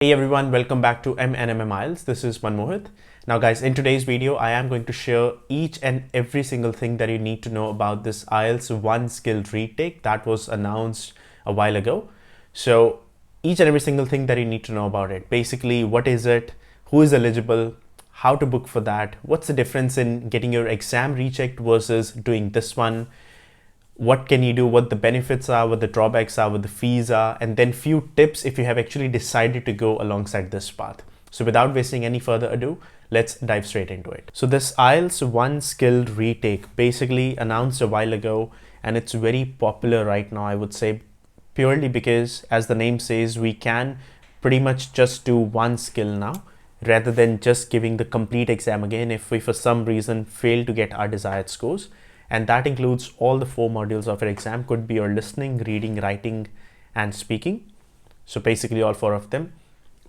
Hey everyone, welcome back to M&M IELTS. This is Manmohit. Now guys, in today's video, I am going to share each and every single thing that you need to know about this IELTS 1 skill retake that was announced a while ago. So each and every single thing that you need to know about it. Basically, what is it? Who is eligible? How to book for that? What's the difference in getting your exam rechecked versus doing this one? What can you do, what the benefits are, what the drawbacks are, what the fees are, and then few tips if you have actually decided to go alongside this path. So without wasting any further ado, let's dive straight into it. So this IELTS 1 skill retake basically announced a while ago, and it's very popular right now, I would say, purely because as the name says, we can pretty much just do one skill now rather than just giving the complete exam again if we for some reason fail to get our desired scores. And that includes all the 4 modules of your exam. Could be your listening, reading, writing, and speaking. So basically all 4 of them.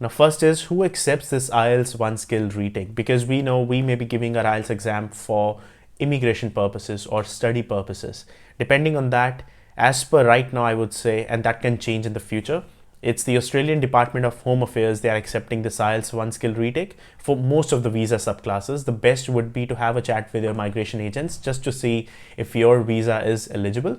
Now first is, who accepts this IELTS 1 skill retake? Because we know we may be giving our IELTS exam for immigration purposes or study purposes. Depending on that, as per right now, I would say, and that can change in the future, it's the Australian Department of Home Affairs. They are accepting this IELTS 1 skill retake for most of the visa subclasses. The best would be to have a chat with your migration agents just to see if your visa is eligible.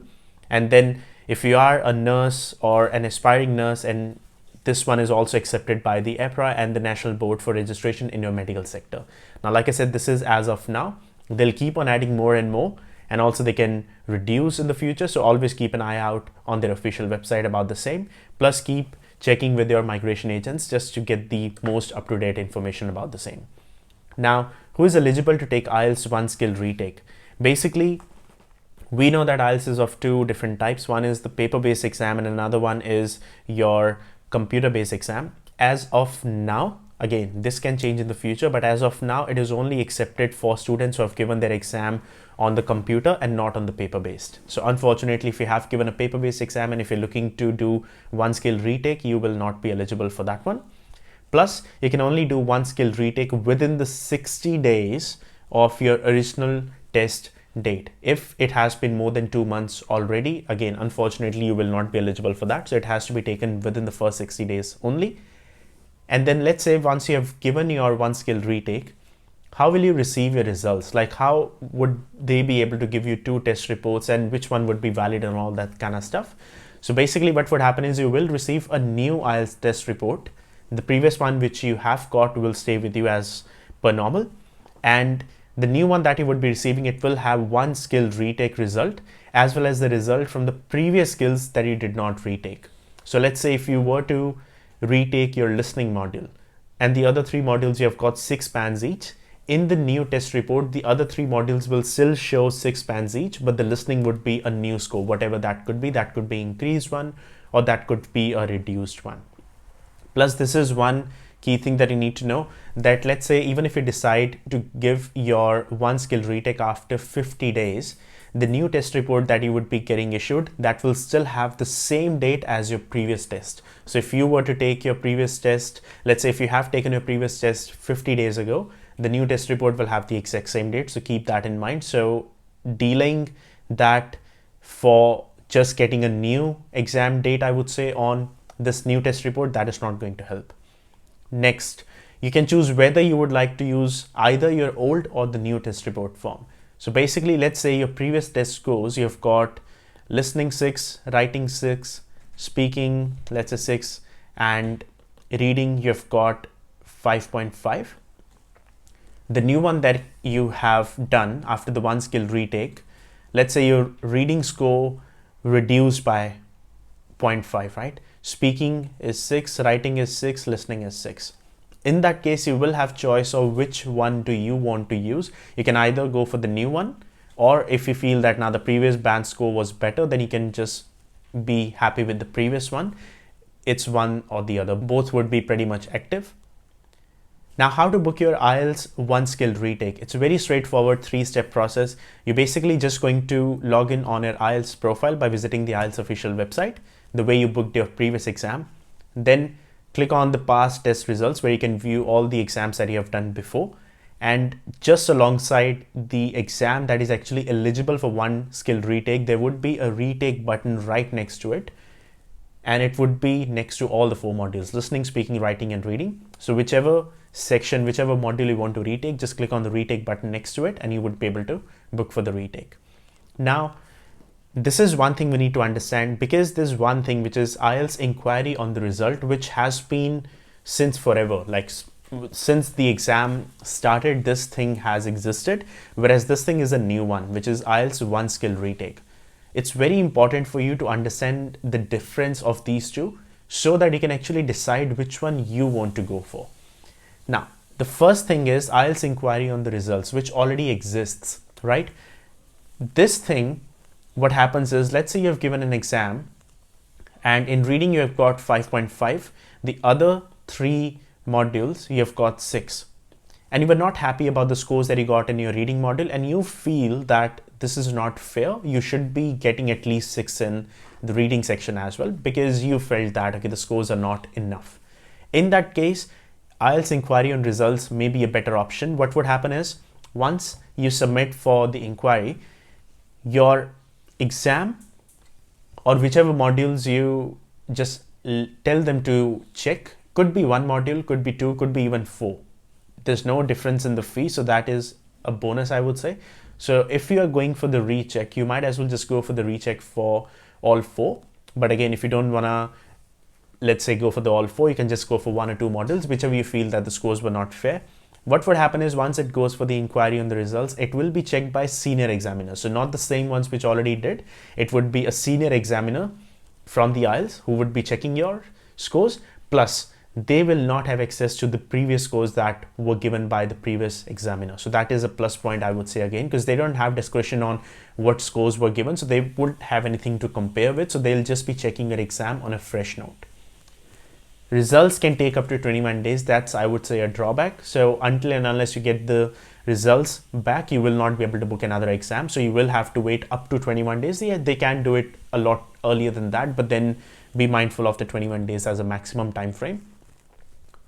And then if you are a nurse or an aspiring nurse, and this one is also accepted by the APRA and the National Board for Registration in your medical sector. Now, like I said, this is as of now. They'll keep on adding more and more, and also they can reduce in the future. So always keep an eye out on their official website about the same. Plus keep checking with your migration agents just to get the most up-to-date information about the same. Now, who is eligible to take IELTS 1 skill retake? Basically, we know that IELTS is of 2 different types. One is the paper-based exam and another one is your computer-based exam. As of now, again, this can change in the future, but as of now, it is only accepted for students who have given their exam on the computer and not on the paper-based. So unfortunately, if you have given a paper-based exam and if you're looking to do 1 skill retake, you will not be eligible for that one. Plus, you can only do 1 skill retake within the 60 days of your original test date. If it has been more than 2 months already, again, unfortunately, you will not be eligible for that. So it has to be taken within the first 60 days only. And then let's say once you have given your 1 skill retake, how will you receive your results? Like, how would they be able to give you 2 test reports and which one would be valid and all that kind of stuff? So basically what would happen is you will receive a new IELTS test report. The previous one which you have got will stay with you as per normal. And the new one that you would be receiving, it will have 1 skill retake result as well as the result from the previous skills that you did not retake. So let's say if you were to retake your listening module and the other 3 modules, you have got 6 bands each. In the new test report, the other 3 modules will still show 6 bands each, but the listening would be a new score, whatever that could be. That could be increased one or that could be a reduced one. Plus, this is one key thing that you need to know, that let's say even if you decide to give your 1 skill retake after 50 days, the new test report that you would be getting issued, that will still have the same date as your previous test. So if you were to take your previous test, let's say if you have taken your previous test 50 days ago, the new test report will have the exact same date. So keep that in mind. So dealing that for just getting a new exam date, I would say, on this new test report, that is not going to help. Next, you can choose whether you would like to use either your old or the new test report form. So basically, let's say your previous test scores, you've got listening 6, writing 6, speaking, let's say 6, and reading, you've got 5.5. The new one that you have done after the 1 skill retake, let's say your reading score reduced by 0.5, right? Speaking is 6, writing is 6, listening is 6. In that case, you will have choice of which one do you want to use. You can either go for the new one, or if you feel that now the previous band score was better, then you can just be happy with the previous one. It's one or the other. Both would be pretty much active. Now, how to book your IELTS 1 skill retake? It's a very straightforward 3-step process. You're basically just going to log in on your IELTS profile by visiting the IELTS official website, the way you booked your previous exam. Then click on the past test results where you can view all the exams that you have done before. And just alongside the exam that is actually eligible for 1 skill retake, there would be a retake button right next to it. and it would be next to all the 4 modules: listening, speaking, writing, and reading. So whichever section, whichever module you want to retake, just click on the retake button next to it and you would be able to book for the retake. Now, this is one thing we need to understand, because there's one thing which is IELTS inquiry on the result, which has been since forever. Like since the exam started, this thing has existed, whereas this thing is a new one, which is IELTS 1 skill retake. It's very important for you to understand the difference of these two so that you can actually decide which one you want to go for. Now, the first thing is IELTS inquiry on the results, which already exists, right? This thing, what happens is, let's say you have given an exam and in reading you have got 5.5, the other 3 modules you have got 6, and you were not happy about the scores that you got in your reading module, and you feel that this is not fair. You should be getting at least 6 in the reading section as well, because you felt that, okay, the scores are not enough. In that case, IELTS inquiry on results may be a better option. What would happen is, once you submit for the inquiry, your exam or whichever modules you just tell them to check, could be 1 module, could be 2, could be even 4. There's no difference in the fee, so that is a bonus, I would say. So if you are going for the recheck, you might as well just go for the recheck for all 4. But again, if you don't want to, let's say, go for the all 4, you can just go for 1 or 2 modules, whichever you feel that the scores were not fair. What would happen is, once it goes for the inquiry on the results, it will be checked by senior examiners. So not the same ones which already did. It would be a senior examiner from the IELTS who would be checking your scores, plus they will not have access to the previous scores that were given by the previous examiner. So that is a plus point, I would say, again, because they don't have discretion on what scores were given. So they wouldn't have anything to compare with. So they'll just be checking your exam on a fresh note. Results can take up to 21 days. That's, I would say, a drawback. So until and unless you get the results back, you will not be able to book another exam. So you will have to wait up to 21 days. Yeah, they can do it a lot earlier than that, but then be mindful of the 21 days as a maximum time frame.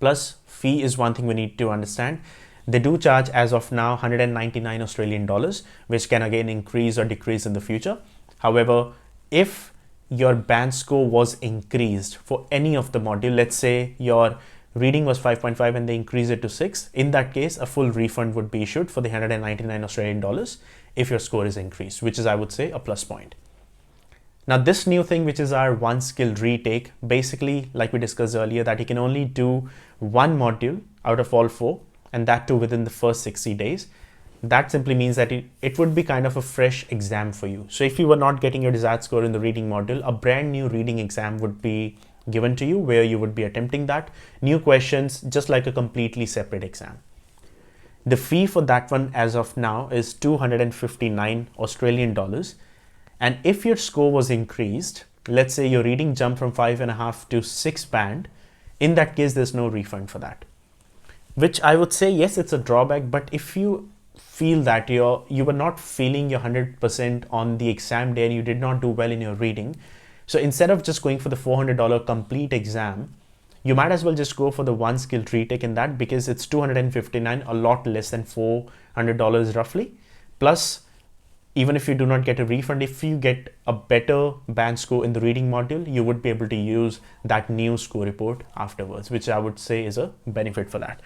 Plus, fee is one thing we need to understand. They do charge, as of now, 199 Australian dollars, which can again increase or decrease in the future. However, if your band score was increased for any of the module, let's say your reading was 5.5 and they increase it to 6, in that case, a full refund would be issued for the 199 Australian dollars if your score is increased, which is, I would say, a plus point. Now, this new thing, which is our 1 skill retake, basically, like we discussed earlier, that you can only do 1 module out of all 4, and that too within the first 60 days. That simply means that it would be kind of a fresh exam for you. So if you were not getting your desired score in the reading module, a brand new reading exam would be given to you where you would be attempting that. New questions, just like a completely separate exam. The fee for that one as of now is 259 Australian dollars. And if your score was increased, let's say your reading jumped from 5.5 to 6 band, in that case, there's no refund for that. Which I would say, yes, it's a drawback, but if you feel that you were not feeling your 100% on the exam day and you did not do well in your reading, so instead of just going for the $400 complete exam, you might as well just go for the 1 skill retake in that, because it's 259, a lot less than $400 roughly. Plus, even if you do not get a refund, if you get a better band score in the reading module, you would be able to use that new score report afterwards, which I would say is a benefit for that.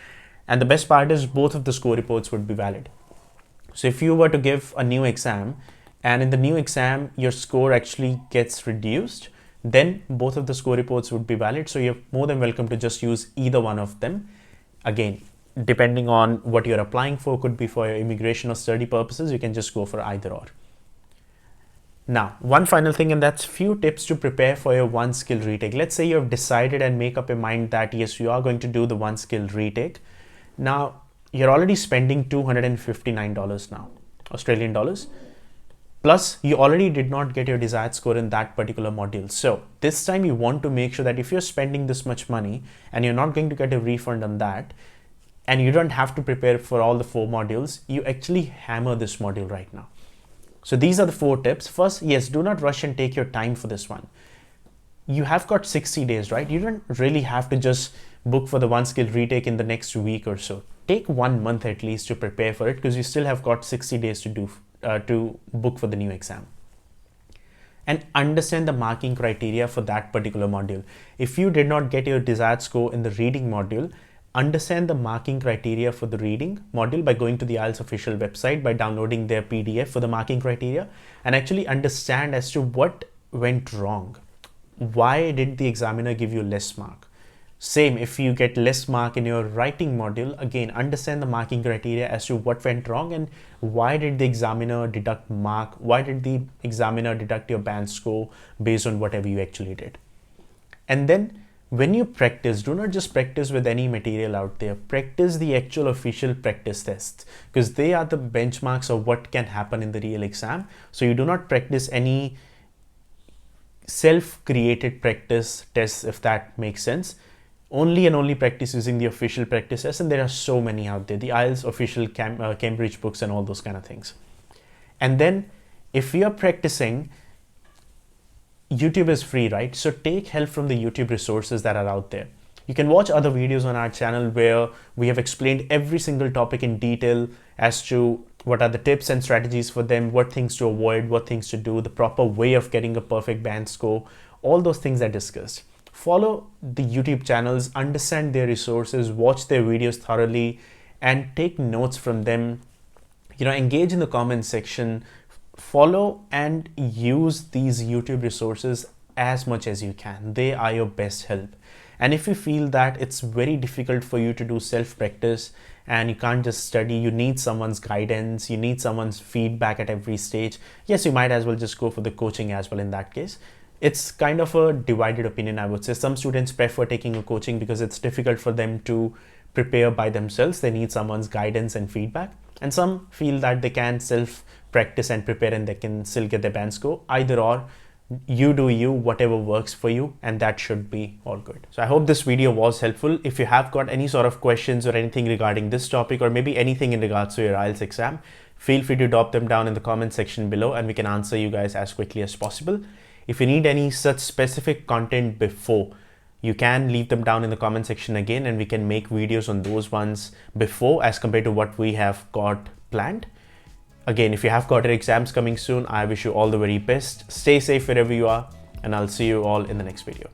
And the best part is both of the score reports would be valid. So if you were to give a new exam and in the new exam, your score actually gets reduced, then both of the score reports would be valid. So you're more than welcome to just use either one of them. Again, depending on what you're applying for, could be for your immigration or study purposes, you can just go for either or. Now, one final thing, and that's few tips to prepare for your 1 skill retake. Let's say you have decided and make up your mind that yes, you are going to do the 1 skill retake. Now, you're already spending $259 now, Australian dollars. Plus, you already did not get your desired score in that particular module. So this time you want to make sure that if you're spending this much money and you're not going to get a refund on that, and you don't have to prepare for all the 4 modules, you actually hammer this module right now. So these are the 4 tips. First, yes, do not rush and take your time for this one. You have got 60 days, right? You don't really have to just book for the 1 skill retake in the next week or so. Take 1 month at least to prepare for it, because you still have got 60 days to book for the new exam. and understand the marking criteria for that particular module. If you did not get your desired score in the reading module, understand the marking criteria for the reading module by going to the IELTS official website, by downloading their PDF for the marking criteria, and actually understand as to what went wrong. Why did the examiner give you less mark? Same, if you get less mark in your writing module, again, understand the marking criteria as to what went wrong and why did the examiner deduct mark, why did the examiner deduct your band score based on whatever you actually did. And then when you practice, do not just practice with any material out there, practice the actual official practice tests, because they are the benchmarks of what can happen in the real exam. So you do not practice any self-created practice tests, if that makes sense. Only and only practice using the official practice tests, and there are so many out there, the IELTS official Cambridge books and all those kind of things. And then if you're practicing, YouTube is free, right? So take help from the YouTube resources that are out there. You can watch other videos on our channel where we have explained every single topic in detail as to what are the tips and strategies for them, what things to avoid, what things to do, the proper way of getting a perfect band score, all those things are discussed. Follow the YouTube channels, understand their resources, watch their videos thoroughly, and take notes from them. Engage in the comment section, follow and use these YouTube resources as much as you can. They are your best help. And if you feel that it's very difficult for you to do self-practice and you can't just study, you need someone's guidance, you need someone's feedback at every stage, yes, you might as well just go for the coaching as well in that case. It's kind of a divided opinion, I would say. Some students prefer taking a coaching because it's difficult for them to prepare by themselves. They need someone's guidance and feedback. And some feel that they can self-practice and prepare and they can still get their band score. Either or, you do you, whatever works for you, and that should be all good. So I hope this video was helpful. If you have got any sort of questions or anything regarding this topic, or maybe anything in regards to your IELTS exam, feel free to drop them down in the comment section below and we can answer you guys as quickly as possible. If you need any such specific content before, you can leave them down in the comment section again and we can make videos on those ones before as compared to what we have got planned. Again, if you have got your exams coming soon, I wish you all the very best. Stay safe wherever you are, and I'll see you all in the next video.